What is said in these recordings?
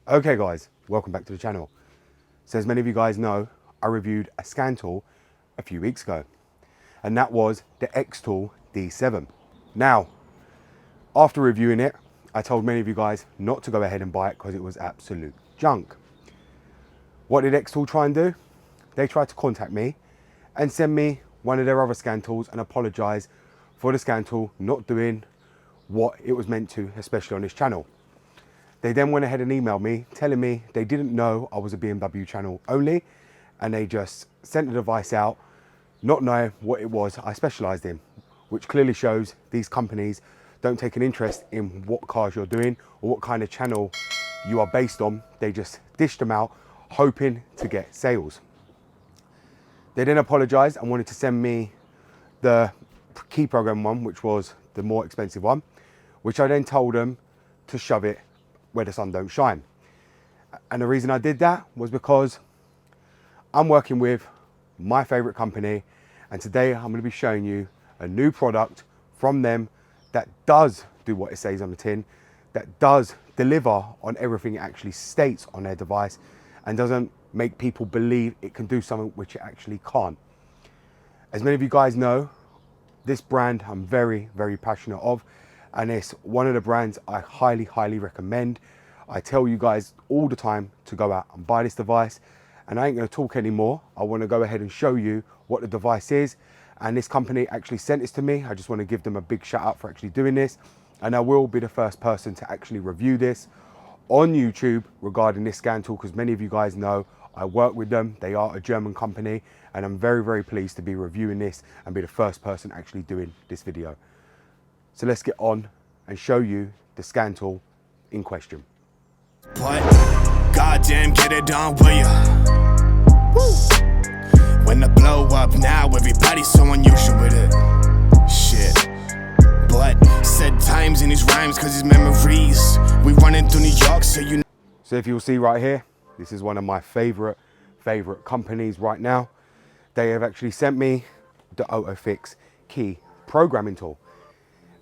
Okay guys, welcome back to the channel. So as many of you guys know, I reviewed a scan tool a few weeks ago, and that was the Xtool D7. Now, after reviewing it, I told many of you guys not to go ahead and buy it because it was absolute junk. What did Xtool try and do? They tried to contact me and send me one of their other scan tools and apologize for the scan tool not doing what it was meant to, especially on this channel. They then went ahead and emailed me telling me they didn't know I was a BMW channel only, and they just sent the device out not knowing what it was I specialized in, which clearly shows these companies don't take an interest in what cars you're doing or what kind of channel you are based on. They just dish them out hoping to get sales. They then apologized and wanted to send me the key program one, which was the more expensive one, which I then told them to shove it where the sun don't shine. And the reason I did that was because I'm working with my favorite company, and today I'm going to be showing you a new product from them that does do what it says on the tin, that does deliver on everything it actually states on their device, and doesn't make people believe it can do something which it actually can't. As many of you guys know, this brand I'm very, very passionate of, and it's one of the brands I highly, highly recommend. I tell you guys all the time to go out and buy this device, and I ain't gonna talk anymore. I wanna go ahead and show you what the device is, and this company actually sent this to me. I just wanna give them a big shout out for actually doing this, and I will be the first person to actually review this on YouTube regarding this scan tool, because many of you guys know I work with them. They are a German company, and I'm very, very pleased to be reviewing this and be the first person actually doing this video. So let's get on and show you the scan tool in question. What? Goddamn, get it done, will ya? Woo. When the blow up now, everybody's so unusual with it. Shit. But said times in his rhymes, cause his memories. We running through New York, so you know. So if you'll see right here, this is one of my favorite companies right now. They have actually sent me the OTOFIX key programming tool.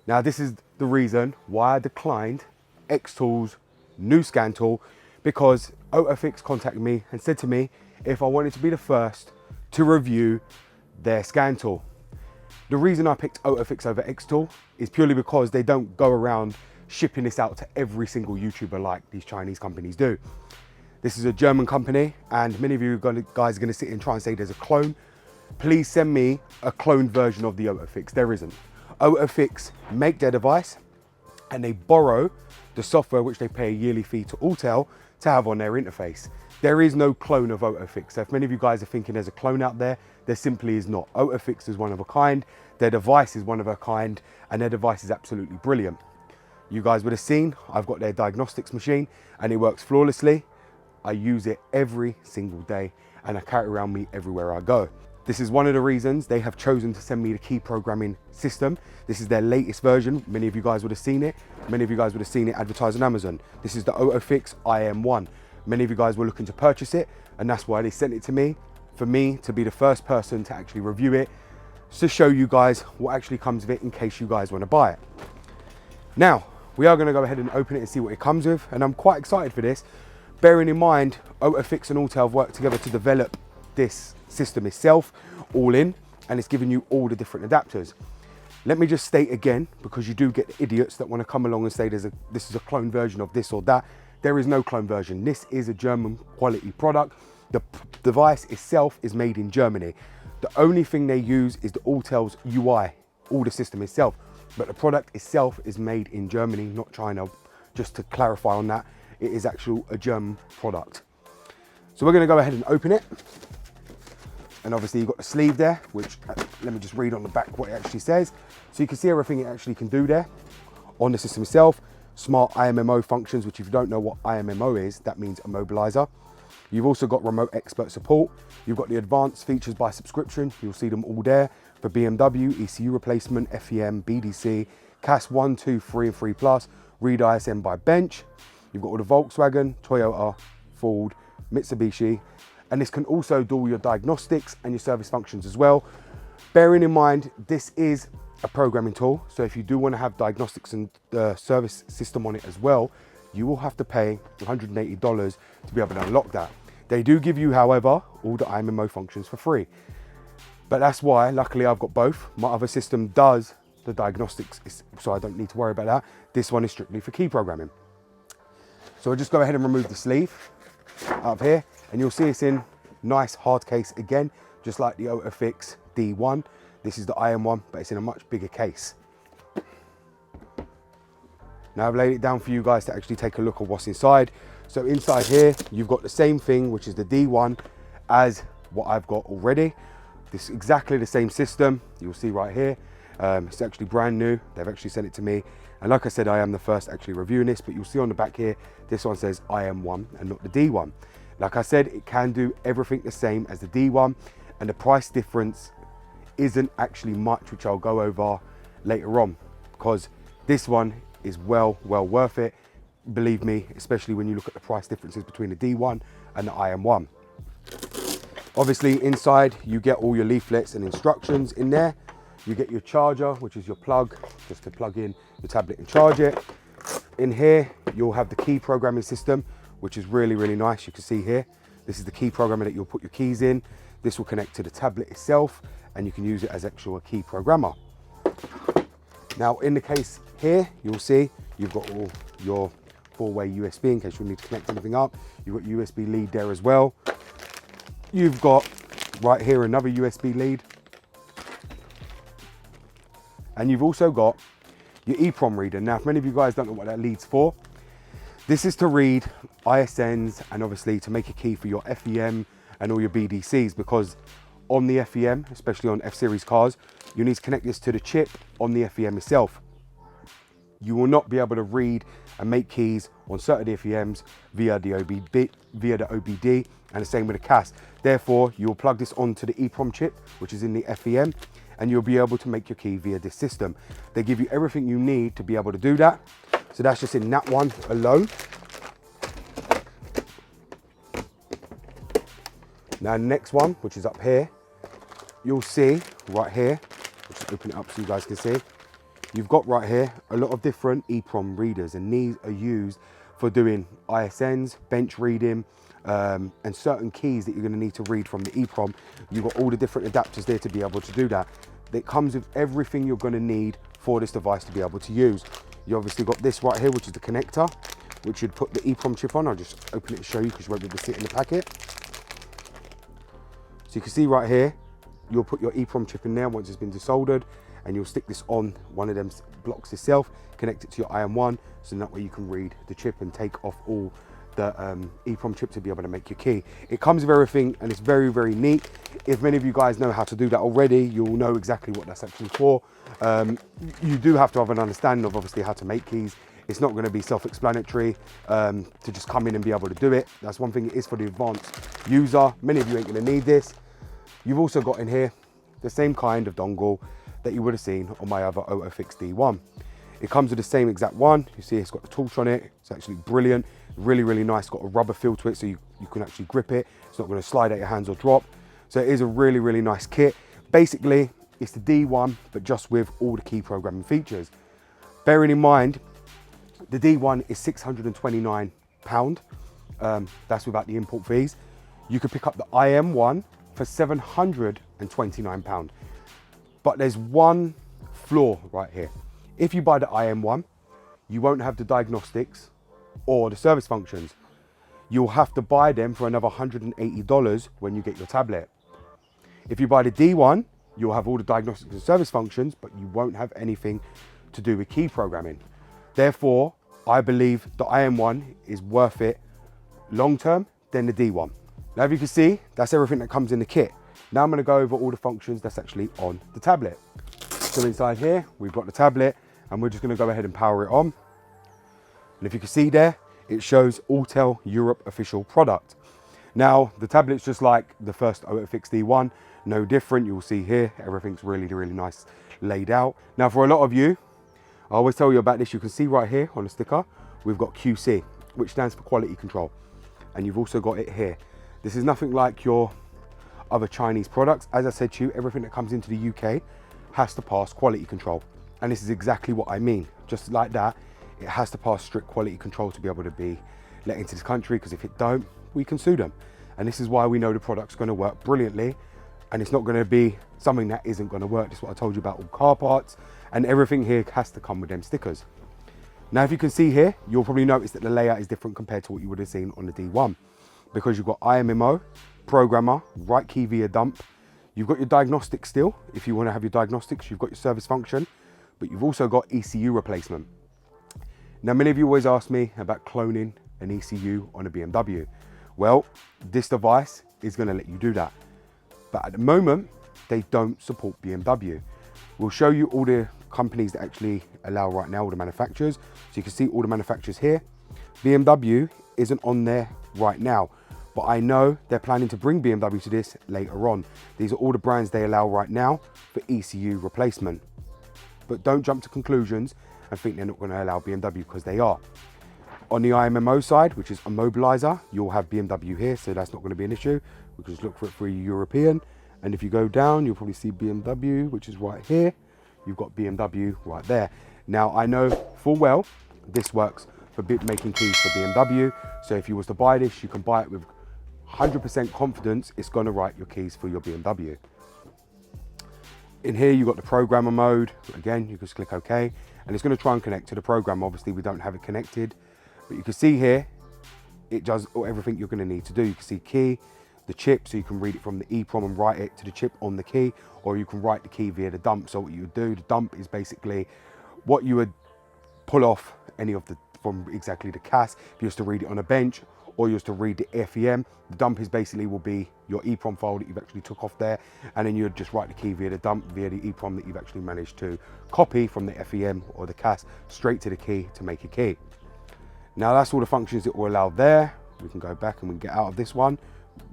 Now this is the reason why I declined Xtool's new scan tool, because OTOFIX contacted me and said to me if I wanted to be the first to review their scan tool. The reason I picked OTOFIX over Xtool is purely because they don't go around shipping this out to every single YouTuber like these Chinese companies do. This is a German company, and many of you guys are going to sit and try and say there's a clone. Please send me a cloned version of the OTOFIX. There isn't. OTOFIX make their device and they borrow the software which they pay a yearly fee to Autel to have on their interface. There is no clone of OTOFIX. So if many of you guys are thinking there's a clone out there, there simply is not. OTOFIX is one of a kind, their device is one of a kind, and their device is absolutely brilliant. You guys would have seen, I've got their diagnostics machine and it works flawlessly. I use it every single day and I carry it around me everywhere I go. This is one of the reasons they have chosen to send me the key programming system. This is their latest version. Many of you guys would have seen it. Many of you guys would have seen it advertised on Amazon. This is the OTOFIX IM1. Many of you guys were looking to purchase it, and that's why they sent it to me, for me to be the first person to actually review it, to show you guys what actually comes of it in case you guys want to buy it. Now, we are going to go ahead and open it and see what it comes with, and I'm quite excited for this. Bearing in mind, OTOFIX and Autel have worked together to develop this system itself, all in, and it's giving you all the different adapters. Let me just state again, because you do get idiots that want to come along and say this is a clone version of this or that. There is no clone version. This is a German quality product. The device itself is made in Germany. The only thing they use is the Autel's UI, all the system itself, but the product itself is made in Germany, not China. Just to clarify on that, it is actually a German product. So we're going to go ahead and open it. And obviously you've got the sleeve there, which, let me just read on the back what it actually says. So you can see everything it actually can do there on the system itself. Smart IMMO functions, which if you don't know what IMMO is, that means immobilizer. You've also got remote expert support. You've got the advanced features by subscription. You'll see them all there for BMW, ECU replacement, FEM, BDC, CAS 1, 2, 3 and 3 Plus, read ISM by bench. You've got all the Volkswagen, Toyota, Ford, Mitsubishi, and this can also do all your diagnostics and your service functions as well. Bearing in mind, this is a programming tool, so if you do want to have diagnostics and the service system on it as well, you will have to pay $180 to be able to unlock that. They do give you, however, all the IMMO functions for free. But that's why, luckily, I've got both. My other system does the diagnostics, so I don't need to worry about that. This one is strictly for key programming. So I'll just go ahead and remove the sleeve up here, and you'll see it's in nice hard case again, just like the OTOFIX D1. This is the IM1, but it's in a much bigger case. Now I've laid it down for you guys to actually take a look at what's inside. So inside here, you've got the same thing, which is the D1, as what I've got already. This is exactly the same system. You'll see right here. It's actually brand new. They've actually sent it to me. And like I said, I am the first actually reviewing this, but you'll see on the back here, this one says IM1 and not the D1. Like I said, it can do everything the same as the D1, and the price difference isn't actually much, which I'll go over later on, because this one is well worth it. Believe me, especially when you look at the price differences between the D1 and the IM1. Obviously inside you get all your leaflets and instructions in there. You get your charger, which is your plug, just to plug in your tablet and charge it. In here, you'll have the key programming system, which is really nice. You can see here, this is the key programmer that you'll put your keys in. This will connect to the tablet itself, and you can use it as actual key programmer. Now in the case here, you'll see you've got all your 4-way USB in case you need to connect anything up. You've got USB lead there as well. You've got right here another USB lead. And you've also got your EEPROM reader. Now, if many of you guys don't know what that lead's for, this is to read ISNs and obviously to make a key for your FEM and all your BDCs, because on the FEM, especially on F-Series cars, you need to connect this to the chip on the FEM itself. You will not be able to read and make keys on certain FEMs via the OBD, and the same with the CAS. Therefore, you'll plug this onto the EEPROM chip, which is in the FEM, and you'll be able to make your key via this system. They give you everything you need to be able to do that. So that's just in that one alone. Now, the next one, which is up here, you'll see right here, I'll just open it up so you guys can see. You've got right here a lot of different EEPROM readers, and these are used for doing ISNs, bench reading, and certain keys that you're going to need to read from the EEPROM. You've got all the different adapters there to be able to do that. It comes with everything you're going to need for this device to be able to use. You obviously got this right here, which is the connector, which you'd put the EEPROM chip on. I'll just open it to show you because you won't be able to see it in the packet. So you can see right here, you'll put your EEPROM chip in there once it's been desoldered, and you'll stick this on one of them blocks itself, connect it to your IM1, so that way you can read the chip and take off all the EEPROM chip to be able to make your key. It comes with everything, and it's very neat. If many of you guys know how to do that already, you'll know exactly what that's actually for. You do have to have an understanding of obviously how to make keys. It's not going to be self-explanatory to just come in and be able to do it. That's one thing it is for the advanced user. Many of you ain't going to need this. You've also got in here the same kind of dongle that you would have seen on my other OTOFIX D1. It comes with the same exact one. You see it's got the torch on it. It's actually brilliant, really nice. Got a rubber feel to it, so you can actually grip it. It's not going to slide out your hands or drop. So it is a really nice kit. Basically, it's the D1, but just with all the key programming features. Bearing in mind, the D1 is £629. That's without the import fees. You could pick up the IM1 for £729. But there's one flaw right here. If you buy the IM1, you won't have the diagnostics or the service functions. You'll have to buy them for another $180 when you get your tablet. If you buy the D1, you'll have all the diagnostics and service functions, but you won't have anything to do with key programming. Therefore, I believe the IM1 is worth it long-term than the D1. Now, if you can see, that's everything that comes in the kit. Now I'm going to go over all the functions that's actually on the tablet. So inside here, we've got the tablet, and we're just going to go ahead and power it on. And if you can see there, it shows Autel Europe official product. Now, the tablet's just like the first OTOFIX D1, no different. You'll see here, everything's really nice laid out. Now, for a lot of you, I always tell you about this. You can see right here on the sticker, we've got QC, which stands for quality control. And you've also got it here. This is nothing like your other Chinese products. As I said to you, everything that comes into the UK has to pass quality control. And this is exactly what I mean. Just like that, It has to pass strict quality control to be able to be let into this country, because if it don't, we can sue them. And this is why we know the product's going to work brilliantly, and it's not going to be something that isn't going to work. This is what I told you about all car parts, and everything here has to come with them stickers. Now, if you can see here, you'll probably notice that the layout is different compared to what you would have seen on the D1, because you've got IMMO, programmer, right key via dump. You've got your diagnostic still. If you want to have your diagnostics, you've got your service function, but you've also got ECU replacement. Now, many of you always ask me about cloning an ECU on a BMW. Well, this device is going to let you do that. But at the moment, they don't support BMW. We'll show you all the companies that actually allow right now, all the manufacturers. So you can see all the manufacturers here. BMW isn't on there right now, but I know they're planning to bring BMW to this later on. These are all the brands they allow right now for ECU replacement. But don't jump to conclusions and think they're not going to allow BMW, because they are. On the IMMO side, which is immobilizer, you'll have BMW here, so that's not going to be an issue. We can just look for it for a European. And if you go down, you'll probably see BMW, which is right here. You've got BMW right there. Now, I know full well this works for making keys for BMW. So if you was to buy this, you can buy it with 100% confidence it's going to write your keys for your BMW. In here, you've got the programmer mode. Again, you can just click OK, and it's going to try and connect to the program. Obviously, we don't have it connected, but you can see here, it does everything you're going to need to do. You can see key, the chip, so you can read it from the EEPROM and write it to the chip on the key, or you can write the key via the dump. So what you would do, the dump is basically what you would pull off any of the, from exactly the CAS. If you used to read it on a bench, or you used to read the FEM, the dump is basically will be your EEPROM file that you've actually took off there, and then you'd just write the key via the dump, via the EEPROM that you've actually managed to copy from the FEM or the CAS straight to the key to make a key. Now, that's all the functions it will allow there. We can go back and we can get out of this one.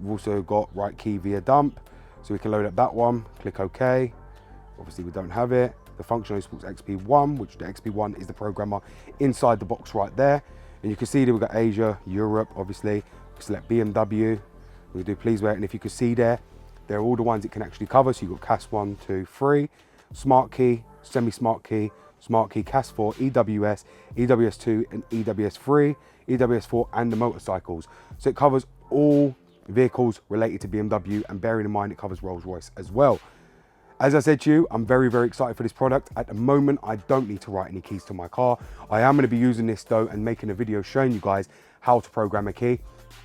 We've also got right key via dump, so we can load up that one, click OK. Obviously we don't have it. The function only supports XP1, which the XP1 is the programmer inside the box right there. And you can see that we've got Asia, Europe, obviously. We select BMW, we do please wear it, and if you can see there, they're all the ones it can actually cover. So you've got CAS 1, 2, 3, Smart Key, Semi-Smart Key, Smart Key, CAS 4, EWS, EWS 2, and EWS 3, EWS 4, and the motorcycles. So it covers all vehicles related to BMW, and bearing in mind it covers Rolls-Royce as well. As I said to you, I'm very, very excited for this product. At the moment, I don't need to write any keys to my car. I am going to be using this though and making a video showing you guys how to program a key.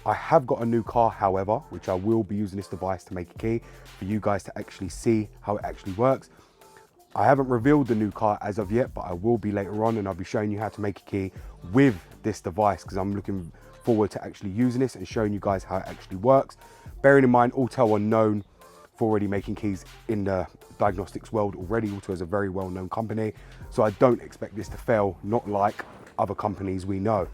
I have got a new car, however, which I will be using this device to make a key for you guys to actually see how it actually works. I haven't revealed the new car as of yet, but I will be later on, and I'll be showing you how to make a key with this device, because I'm looking forward to actually using this and showing you guys how it actually works. Bearing in mind, Auto are known for already making keys in the diagnostics world already. Auto is a very well-known company, so I don't expect this to fail, not like other companies we know.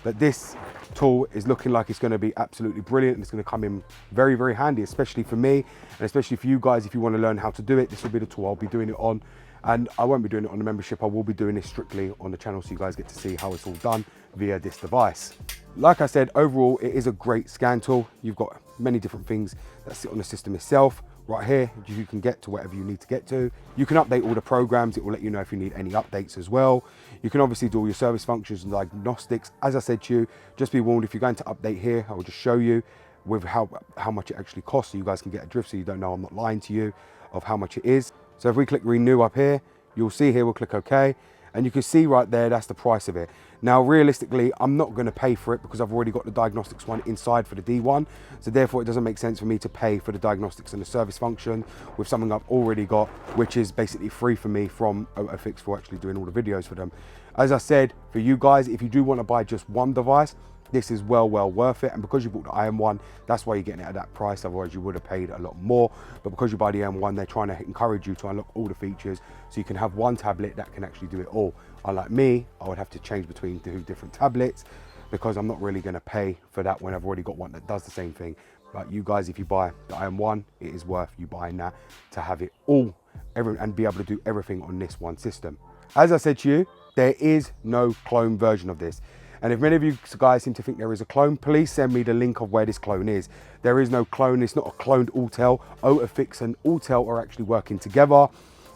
But this tool is looking like it's going to be absolutely brilliant, and it's going to come in very, very handy, especially for me, and especially for you guys. If you want to learn how to do it, this will be the tool I'll be doing it on. And I won't be doing it on the membership, I will be doing this strictly on the channel, so you guys get to see how it's all done via this device. Like I said, overall, it is a great scan tool. You've got many different things that sit on the system itself. Right here, you can get to whatever you need to get to. You can update all the programs. It will let you know if you need any updates as well. You can obviously do all your service functions and diagnostics. As I said to you, just be warned, if you're going to update here, I will just show you with how much it actually costs, so you guys can get a drift, so you don't know I'm not lying to you of how much it is. So if we click renew up here, you'll see here, we'll click OK. And you can see right there, that's the price of it. Now, realistically, I'm not going to pay for it because I've already got the diagnostics one inside for the D1. So therefore, it doesn't make sense for me to pay for the diagnostics and the service function with something I've already got, which is basically free for me from OTOFIX for actually doing all the videos for them. As I said, for you guys, if you do want to buy just one device, this is well worth it. And because you bought the IM1, that's why you're getting it at that price. Otherwise, you would have paid a lot more. But because you buy the M1, they're trying to encourage you to unlock all the features, so you can have one tablet that can actually do it all. Unlike me, I would have to change between 2 different tablets, because I'm not really going to pay for that when I've already got one that does the same thing. But you guys, if you buy the IM1, it is worth you buying that to have it all and be able to do everything on this one system. As I said to you, there is no clone version of this. And if many of you guys seem to think there is a clone, please send me the link of where this clone is. There is no clone. It's not a cloned Autel. OTOFIX and Autel are actually working together.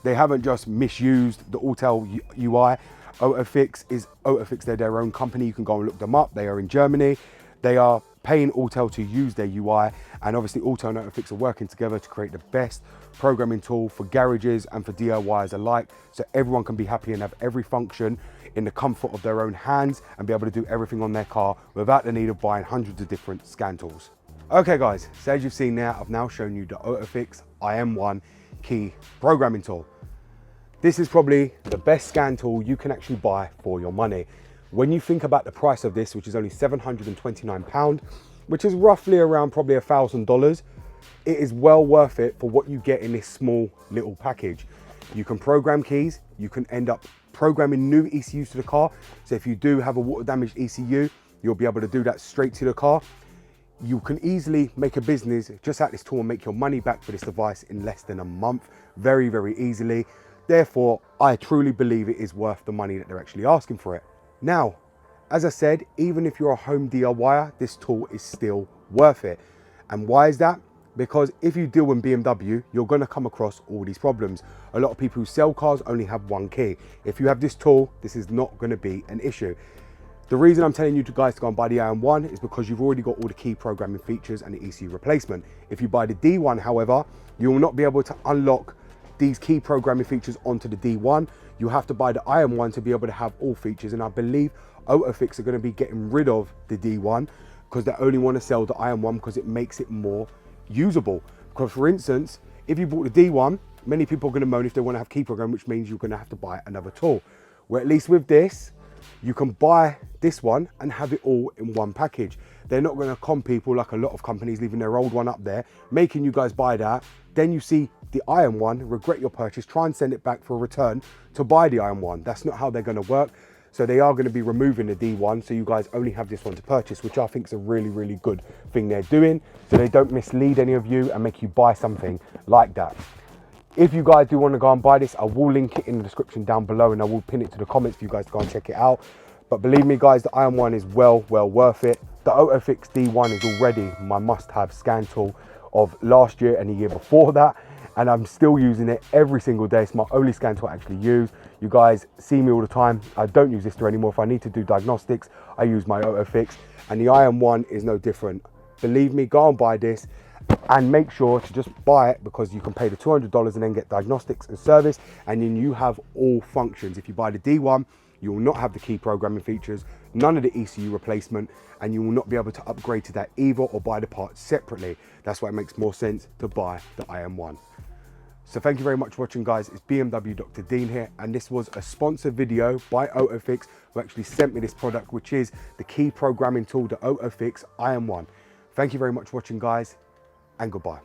They haven't just misused the Autel UI. OTOFIX, they're their own company. You can go and look them up. They are in Germany. They are paying Auto to use their UI, and obviously Auto and OTOFIX are working together to create the best programming tool for garages and for DIYs alike, so everyone can be happy and have every function in the comfort of their own hands and be able to do everything on their car without the need of buying hundreds of different scan tools. Okay guys, so as you've seen there, I've now shown you the OTOFIX IM1 key programming tool. This is probably the best scan tool you can actually buy for your money. When you think about the price of this, which is only £729, which is roughly around probably $1,000, it is well worth it for what you get in this small little package. You can program keys, you can end up programming new ECUs to the car. So if you do have a water damaged ECU, you'll be able to do that straight to the car. You can easily make a business just out this tool and make your money back for this device in less than a month, very, very easily. Therefore, I truly believe it is worth the money that they're actually asking for it. Now, as I said, even if you're a home DIYer, this tool is still worth it. And why is that? Because if you deal in BMW, you're going to come across all these problems. A lot of people who sell cars only have one key. If you have this tool, this is not going to be an issue. The reason I'm telling you guys to go and buy the IM1 is because you've already got all the key programming features and the ECU replacement. If you buy the D1, however, you will not be able to unlock these key programming features onto the D1. You have to buy the IM1 to be able to have all features, and I believe OTOFIX are going to be getting rid of the D1 because they only want to sell the IM1 because it makes it more usable. Because for instance, if you bought the D1, many people are going to moan if they want to have key program, which means you're going to have to buy another tool. Where at least with this, you can buy this one and have it all in one package. They're not going to con people like a lot of companies leaving their old one up there, making you guys buy that. Then you see the IM1, regret your purchase, try and send it back for a return to buy the IM1. That's not how they're going to work. So they are going to be removing the D1, so you guys only have this one to purchase, which I think is a really, really good thing they're doing, so they don't mislead any of you and make you buy something like that. If you guys do want to go and buy this, I will link it in the description down below, and I will pin it to the comments for you guys to go and check it out. But believe me guys, the IM1 is well worth it. The OTOFIX D1 is already my must-have scan tool of last year and the year before that, and I'm still using it every single day. It's my only scan tool I actually use. You guys see me all the time. I don't use this tool anymore. If I need to do diagnostics, I use my OTOFIX, and the IM1 is no different. Believe me, go and buy this, and make sure to just buy it because you can pay the $200 and then get diagnostics and service, and then you have all functions. If you buy the D1, you will not have the key programming features, none of the ECU replacement, and you will not be able to upgrade to that either or buy the parts separately. That's why it makes more sense to buy the IM1. So thank you very much for watching guys. It's BMW Dr. Dean here, and this was a sponsored video by OTOFIX, who actually sent me this product, which is the key programming tool, the OTOFIX IM1. Thank you very much for watching guys, and goodbye.